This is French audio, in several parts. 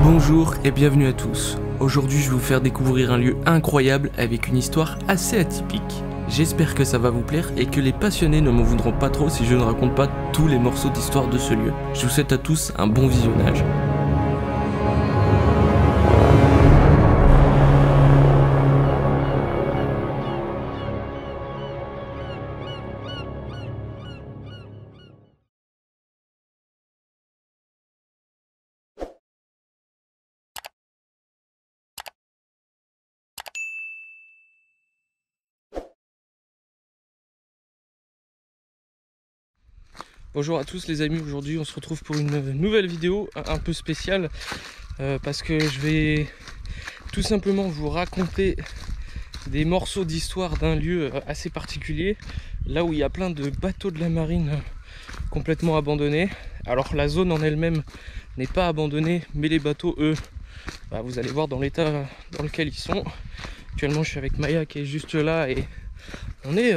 Bonjour et bienvenue à tous. Aujourd'hui je vais vous faire découvrir un lieu incroyable avec une histoire assez atypique. J'espère que ça va vous plaire et que les passionnés ne m'en voudront pas trop si je ne raconte pas tous les morceaux d'histoire de ce lieu. Je vous souhaite à tous un bon visionnage. Bonjour à tous les amis, aujourd'hui on se retrouve pour une nouvelle vidéo un peu spéciale parce que je vais tout simplement vous raconter des morceaux d'histoire d'un lieu assez particulier, là où il y a plein de bateaux de la marine complètement abandonnés. Alors la zone en elle-même n'est pas abandonnée, mais les bateaux eux, vous allez voir dans l'état dans lequel ils sont. Actuellement je suis avec Maya qui est juste là et on est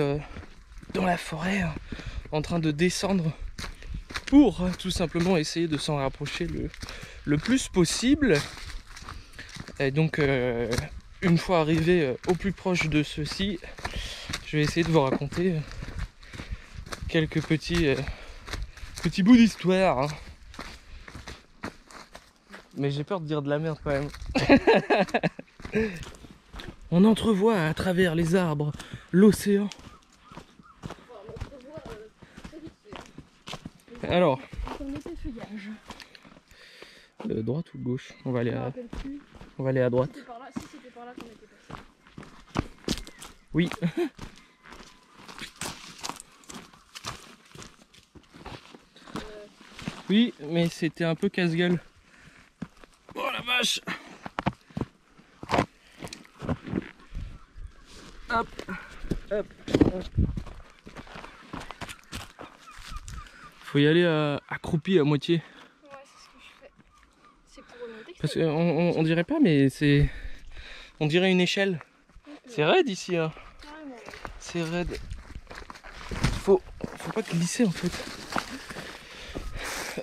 dans la forêt en train de descendre pour tout simplement essayer de s'en rapprocher le plus possible. Et donc une fois arrivé au plus proche de ceci, je vais essayer de vous raconter quelques petits bouts d'histoire, hein. Mais j'ai peur de dire de la merde quand même. On entrevoit à travers les arbres l'océan. Alors, droite ou gauche? On va aller à droite. C'était par là, si c'était par là qu'on était passé. Oui. Oui, mais c'était un peu casse-gueule. Oh la vache! Hop, hop, hop. Faut y aller accroupi à moitié. Ouais, c'est ce que je fais. C'est pour remonter. Parce qu'on dirait pas, mais c'est... On dirait une échelle. C'est raide ici, hein. Carrément. C'est raide. Faut pas glisser en fait.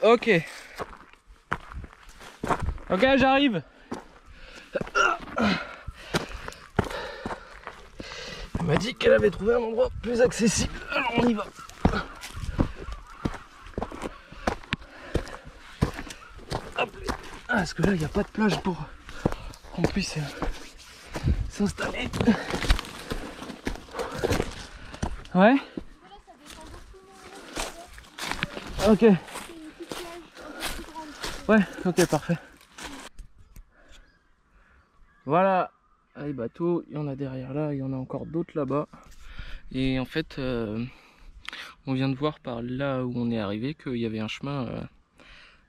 Ok. Ok, j'arrive. Elle m'a dit qu'elle avait trouvé un endroit plus accessible. Alors on y va. Parce que là il n'y a pas de plage pour qu'on puisse s'installer. Ouais. Ok. Ouais, ok, parfait. Voilà. Les bateaux, il y en a derrière là, il y en a encore d'autres là-bas. Et en fait, on vient de voir par là où on est arrivé qu'il y avait un chemin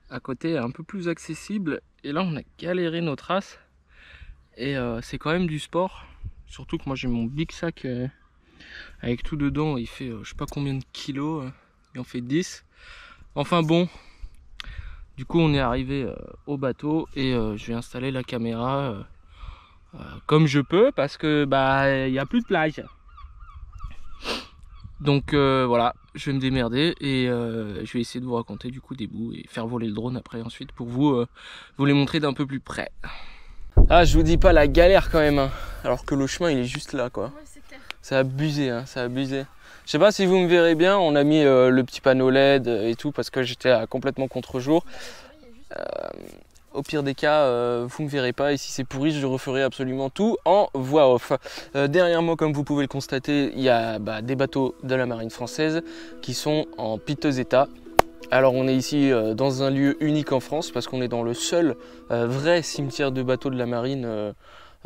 à côté un peu plus accessible, et là on a galéré nos traces et c'est quand même du sport, surtout que moi j'ai mon big sac avec tout dedans, il fait je sais pas combien de kilos, il en fait 10. Enfin bon, du coup on est arrivé au bateau et je vais installer la caméra comme je peux parce que il n'y a plus de plage. Donc voilà, je vais me démerder et je vais essayer de vous raconter du coup des bouts et faire voler le drone après ensuite pour vous les montrer d'un peu plus près. Ah, je vous dis pas la galère quand même, hein. Alors que le chemin il est juste là quoi. Ouais, c'est clair. C'est abusé, hein, c'est abusé. Je sais pas si vous me verrez bien, on a mis le petit panneau LED et tout parce que j'étais à complètement contre-jour. Au pire des cas, vous me verrez pas et si c'est pourri, je referai absolument tout en voix off. Derrière moi, comme vous pouvez le constater, il y a des bateaux de la marine française qui sont en piteux état. Alors on est ici dans un lieu unique en France parce qu'on est dans le seul vrai cimetière de bateaux de la marine,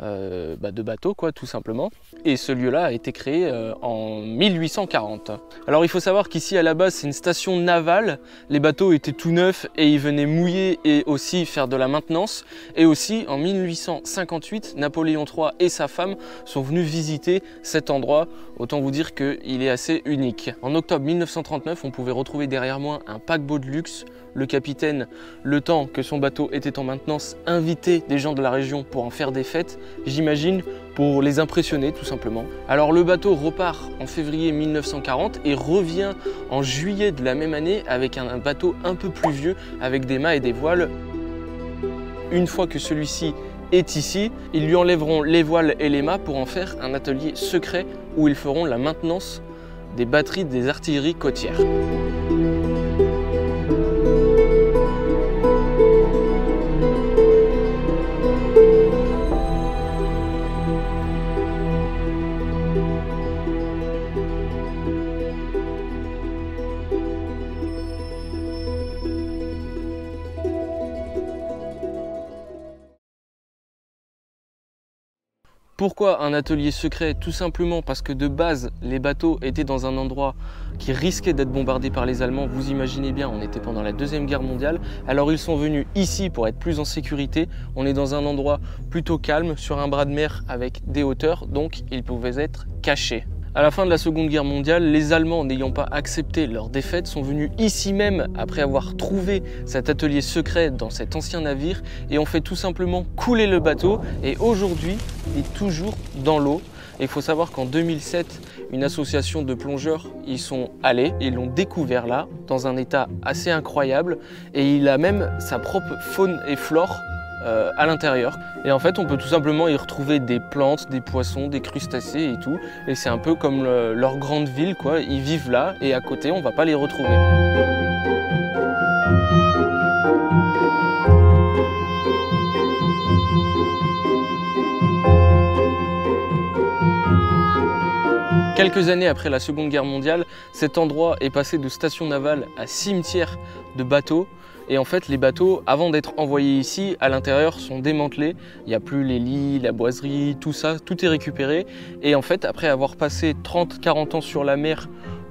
de bateaux quoi tout simplement. Et ce lieu-là a été créé en 1840. Alors il faut savoir qu'ici à la base c'est une station navale, les bateaux étaient tout neufs et ils venaient mouiller et aussi faire de la maintenance. Et aussi en 1858, Napoléon III et sa femme sont venus visiter cet endroit, autant vous dire qu'il est assez unique. En octobre 1939, on pouvait retrouver derrière moi un paquebot de luxe. Le capitaine, le temps que son bateau était en maintenance, invitait des gens de la région pour en faire des fêtes, j'imagine pour les impressionner tout simplement. Alors le bateau repart en février 1940 et revient en juillet de la même année avec un bateau un peu plus vieux, avec des mâts et des voiles. une fois que celui-ci est ici, ils lui enlèveront les voiles et les mâts pour en faire un atelier secret où ils feront la maintenance des batteries des artilleries côtières. Pourquoi un atelier secret? Tout simplement parce que de base, les bateaux étaient dans un endroit qui risquait d'être bombardé par les Allemands. Vous imaginez bien, on était pendant la Deuxième Guerre mondiale. Alors ils sont venus ici pour être plus en sécurité. On est dans un endroit plutôt calme, sur un bras de mer avec des hauteurs, donc ils pouvaient être cachés. À la fin de la Seconde Guerre mondiale, les Allemands, n'ayant pas accepté leur défaite, sont venus ici même après avoir trouvé cet atelier secret dans cet ancien navire et ont fait tout simplement couler le bateau. Et aujourd'hui, il est toujours dans l'eau. Et il faut savoir qu'en 2007, une association de plongeurs y sont allés et l'ont découvert là, dans un état assez incroyable. Et il a même sa propre faune et flore à l'intérieur. Et en fait, on peut tout simplement y retrouver des plantes, des poissons, des crustacés et tout. Et c'est un peu comme leur grande ville, quoi. Ils vivent là et à côté, on va pas les retrouver. Quelques années après la Seconde Guerre mondiale, cet endroit est passé de station navale à cimetière de bateaux. Et en fait, les bateaux, avant d'être envoyés ici, à l'intérieur, sont démantelés. Il n'y a plus les lits, la boiserie, tout ça, tout est récupéré. Et en fait, après avoir passé 30-40 ans sur la mer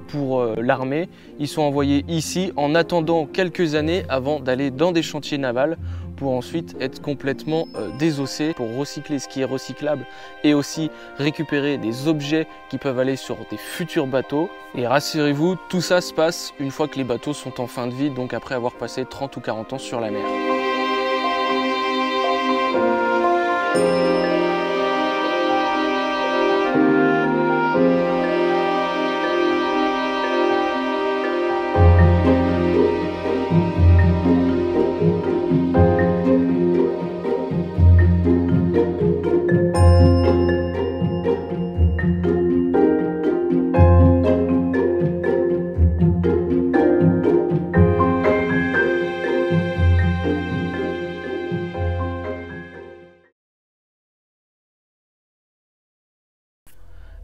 pour l'armée, ils sont envoyés ici en attendant quelques années avant d'aller dans des chantiers navals pour ensuite être complètement désossés, pour recycler ce qui est recyclable et aussi récupérer des objets qui peuvent aller sur des futurs bateaux. Et rassurez-vous, tout ça se passe une fois que les bateaux sont en fin de vie, donc après avoir passé 30 ou 40 ans sur la mer.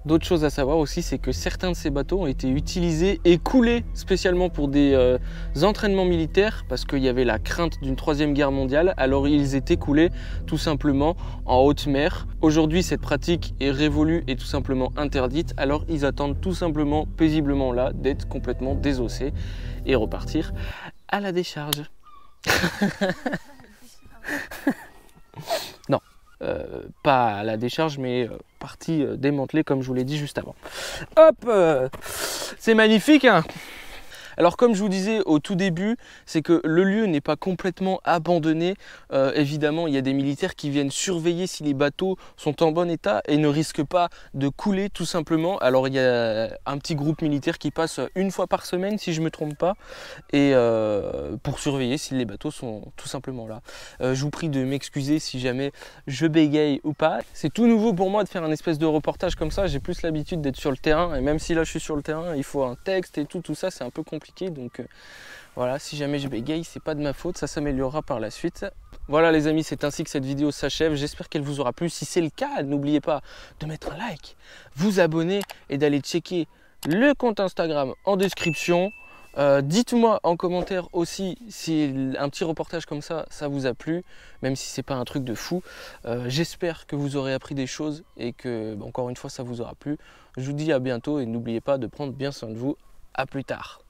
D'autres choses à savoir aussi, c'est que certains de ces bateaux ont été utilisés et coulés spécialement pour des entraînements militaires parce qu'il y avait la crainte d'une troisième guerre mondiale. Alors ils étaient coulés tout simplement en haute mer. Aujourd'hui, cette pratique est révolue et tout simplement interdite. Alors ils attendent tout simplement paisiblement là d'être complètement désossés et repartir à la décharge. Non. Pas à la décharge mais partie démantelée comme je vous l'ai dit juste avant. Hop, c'est magnifique hein. Alors comme je vous disais au tout début, c'est que le lieu n'est pas complètement abandonné. Évidemment, il y a des militaires qui viennent surveiller si les bateaux sont en bon état et ne risquent pas de couler tout simplement. Alors il y a un petit groupe militaire qui passe une fois par semaine si je ne me trompe pas, et pour surveiller si les bateaux sont tout simplement là. Je vous prie de m'excuser si jamais je bégaye ou pas. C'est tout nouveau pour moi de faire un espèce de reportage comme ça. J'ai plus l'habitude d'être sur le terrain et même si là je suis sur le terrain, il faut un texte et tout ça, c'est un peu compliqué. Donc voilà, si jamais je bégaye, c'est pas de ma faute, ça s'améliorera par la suite. Voilà les amis, c'est ainsi que cette vidéo s'achève. J'espère qu'elle vous aura plu. Si c'est le cas, n'oubliez pas de mettre un like, vous abonner et d'aller checker le compte Instagram en description. Dites-moi en commentaire aussi si un petit reportage comme ça vous a plu, même si c'est pas un truc de fou. J'espère que vous aurez appris des choses et que, encore une fois, ça vous aura plu. Je vous dis à bientôt et n'oubliez pas de prendre bien soin de vous. À plus tard.